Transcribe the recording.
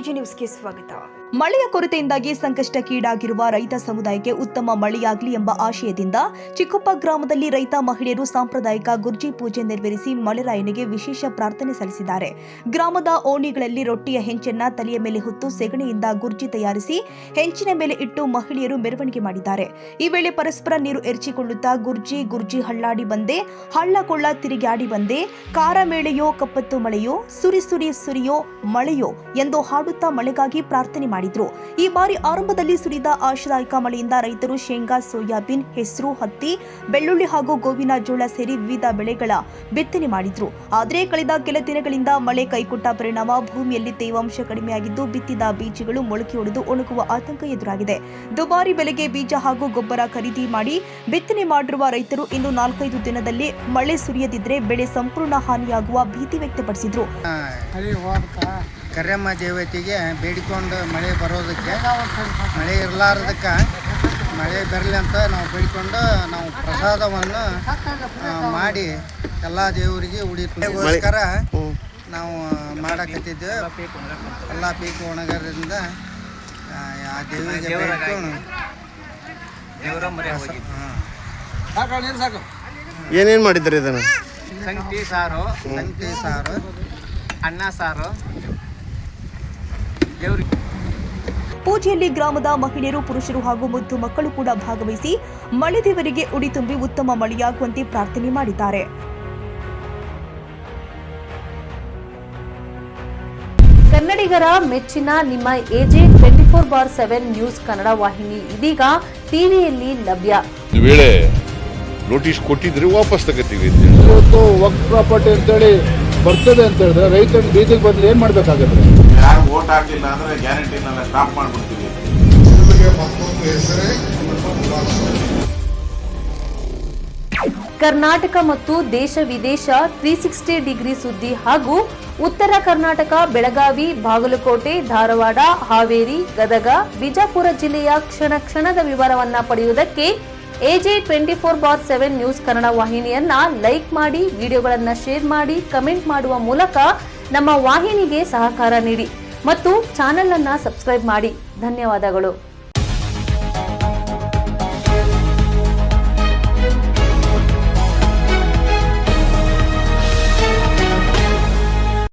AG ನ್ಯೂಸ್ಗೆ ಸ್ವಾಗತ. ಮಳೆಯ ಕೊರತೆಯಿಂದಾಗಿ ಸಂಕಷ್ಟಕ್ಕೀಡಾಗಿರುವ ರೈತ ಸಮುದಾಯಕ್ಕೆ ಉತ್ತಮ ಮಳೆಯಾಗಲಿ ಎಂಬ ಆಶಯದಿಂದ ಚಿಕ್ಕಪ್ಪ ಗ್ರಾಮದಲ್ಲಿ ರೈತ ಮಹಿಳೆಯರು ಸಾಂಪ್ರದಾಯಿಕ ಗುರ್ಜಿ ಪೂಜೆ ನೆರವೇರಿಸಿ ಮಳೆರಾಯನಿಗೆ ವಿಶೇಷ ಪ್ರಾರ್ಥನೆ ಸಲ್ಲಿಸಿದ್ದಾರೆ. ಗ್ರಾಮದ ಓಣಿಗಳಲ್ಲಿ ರೊಟ್ಟಿಯ ಹೆಂಚನ್ನ ತಲೆಯ ಮೇಲೆ ಹೊತ್ತು ಸೆಗಣಿಯಿಂದ ಗುರ್ಜಿ ತಯಾರಿಸಿ ಹೆಂಚಿನ ಮೇಲೆ ಇಟ್ಟು ಮಹಿಳೆಯರು ಮೆರವಣಿಗೆ ಮಾಡಿದ್ದಾರೆ. ಈ ವೇಳೆ ಪರಸ್ಪರ ನೀರು ಎರಚಿಕೊಳ್ಳುತ್ತಾ ಗುರ್ಜಿ ಹಳ್ಳಾಡಿ ಬಂದೆ, ಹಳ್ಳ ಕೊಳ್ಳ ತಿರುಗಾಡಿ ಬಂದೆ, ಕಾರ ಮೇಳೆಯೋ ಕಪ್ಪತ್ತು ಮಳೆಯೋ, ಸುರಿ ಸುರಿಯೋ ಮಳೆಯೋ ಎಂದು ಹಾಡುತ್ತಾ ಮಳೆಗಾಗಿ ಪ್ರಾರ್ಥನೆ ಮಾಡಿದ್ರು. ಈ ಬಾರಿ ಆರಂಭದಲ್ಲಿ ಸುರಿದ ಆಶಾದಾಯಕ ಮಳೆಯಿಂದ ರೈತರು ಶೇಂಗಾ, ಸೋಯಾಬೀನ್, ಹೆಸರು, ಹತ್ತಿ, ಬೆಳ್ಳುಳ್ಳಿ ಹಾಗೂ ಗೋವಿನ ಜೋಳ ಸೇರಿ ವಿವಿಧ ಬೆಳೆಗಳ ಬಿತ್ತನೆ ಮಾಡಿದ್ರು. ಆದರೆ ಕಳೆದ ಕೆಲ ದಿನಗಳಿಂದ ಮಳೆ ಕೈಕೊಟ್ಟ ಪರಿಣಾಮ ಭೂಮಿಯಲ್ಲಿ ತೇವಾಂಶ ಕಡಿಮೆಯಾಗಿದ್ದು ಬಿತ್ತಿದ ಬೀಜಗಳು ಮೊಳಕೆಯೊಡೆದು ಒಣಗುವ ಆತಂಕ ಎದುರಾಗಿದೆ. ದುಬಾರಿ ಬೆಲೆಗೆ ಬೀಜ ಹಾಗೂ ಗೊಬ್ಬರ ಖರೀದಿ ಮಾಡಿ ಬಿತ್ತನೆ ಮಾಡಿರುವ ರೈತರು ಇನ್ನು 4-5 ದಿನದಲ್ಲಿ ಮಳೆ ಸುರಿಯದಿದ್ದರೆ ಬೆಳೆ ಸಂಪೂರ್ಣ ಹಾನಿಯಾಗುವ ಭೀತಿ ವ್ಯಕ್ತಪಡಿಸಿದ್ರು. ಕರ್ಯಮ್ಮ ದೇವತೆಗೆ ಬೇಡಿಕೊಂಡು ಮಳೆ ಬರೋದಕ್ಕೆ, ಮಳೆ ಇರಲಾರದಕ್ಕೆ ಮಳೆ ಬರಲಿ ಅಂತ ನಾವು ಬೇಡಿಕೊಂಡು ನಾವು ಪ್ರಸಾದವನ್ನು ಮಾಡಿ ಎಲ್ಲ ದೇವರಿಗೆ ಉಡಿಗೋಸ್ಕರ ನಾವು ಮಾಡಕತ್ತಿದ್ದೇವೆ. ಎಲ್ಲ ಪೀಕು ಒಣಗೋದ್ರಿಂದ ಆ ದೇವಿಗೆ ಬೇಡಿಕೊಂಡು ಏನೇನು ಮಾಡಿದ್ರಿ ಇದನ್ನು? ಸಂಗತಿ ಸಾರು, ಅನ್ನ ಸಾರು. ಪೂಜೆಯಲ್ಲಿ ಗ್ರಾಮದ ಮಹಿಳೆಯರು, ಪುರುಷರು ಹಾಗೂ ಮುದ್ದು ಮಕ್ಕಳು ಕೂಡ ಭಾಗವಹಿಸಿ ಮಳೆ ದೇವರಿಗೆ ಉಡಿ ತುಂಬಿ ಉತ್ತಮ ಮಳೆಯಾಗುವಂತೆ ಪ್ರಾರ್ಥನೆ ಮಾಡಿದ್ದಾರೆ. ಕನ್ನಡಿಗರ ಮೆಚ್ಚಿನ ನಿಮ್ಮ ಎಜೆ 24/7 ನ್ಯೂಸ್ ಕನ್ನಡ ವಾಹಿನಿ ಇದೀಗ ಟಿವಿಯಲ್ಲಿ ಲಭ್ಯ. ಒಂದು ವೇಳೆ ನೋಟಿಸ್ ಕೊಟ್ಟಿದ್ರೆ ವಾಪಸ್ ತಗೋತೀವಿ. ಇವತ್ತು ವಕ್ಫ್ ಪ್ರಾಪರ್ಟಿ ಅಂತೇಳಿ ಬರ್ತದೆ ಅಂತ ಹೇಳಿದ್ರೆ ರೈತನ ಬೀದಿಗೆ ಬಂದ್ರೆ ಏನ್ ಮಾಡ್ಬೇಕಾಗತ್ತೆ? ಯಾರು ವೋಟ್ ಹಾಕಿಲ್ಲ ಅಂದ್ರೆ ಗ್ಯಾರಂಟಿನೆಲ್ಲ ಸ್ಟಾಪ್ ಮಾಡ್ಬಿಡ್ತೀವಿ. ಕರ್ನಾಟಕ ಮತ್ತು ದೇಶ ವಿದೇಶ 360 ಡಿಗ್ರಿ ಸುದ್ದಿ ಹಾಗೂ ಉತ್ತರ ಕರ್ನಾಟಕ, ಬೆಳಗಾವಿ, ಬಾಗಲಕೋಟೆ, ಧಾರವಾಡ, ಹಾವೇರಿ, ಗದಗ, ಬಿಜಾಪುರ ಜಿಲ್ಲೆಯ ಕ್ಷಣ ಕ್ಷಣದ ವಿವರವನ್ನ ಪಡೆಯುವುದಕ್ಕೆ ಎಜೆ 24/7 ನ್ಯೂಸ್ ಕನ್ನಡ ವಾಹಿನಿಯನ್ನ ಲೈಕ್ ಮಾಡಿ, ವಿಡಿಯೋಗಳನ್ನ ಶೇರ್ ಮಾಡಿ, ಕಮೆಂಟ್ ಮಾಡುವ ಮೂಲಕ ನಮ್ಮ ವಾಹಿನಿಗೆ ಸಹಕಾರ ನೀಡಿ ಮತ್ತು ಚಾನೆಲ್ ಅನ್ನ ಸಬ್ಸ್ಕ್ರೈಬ್ ಮಾಡಿ. ಧನ್ಯವಾದಗಳು.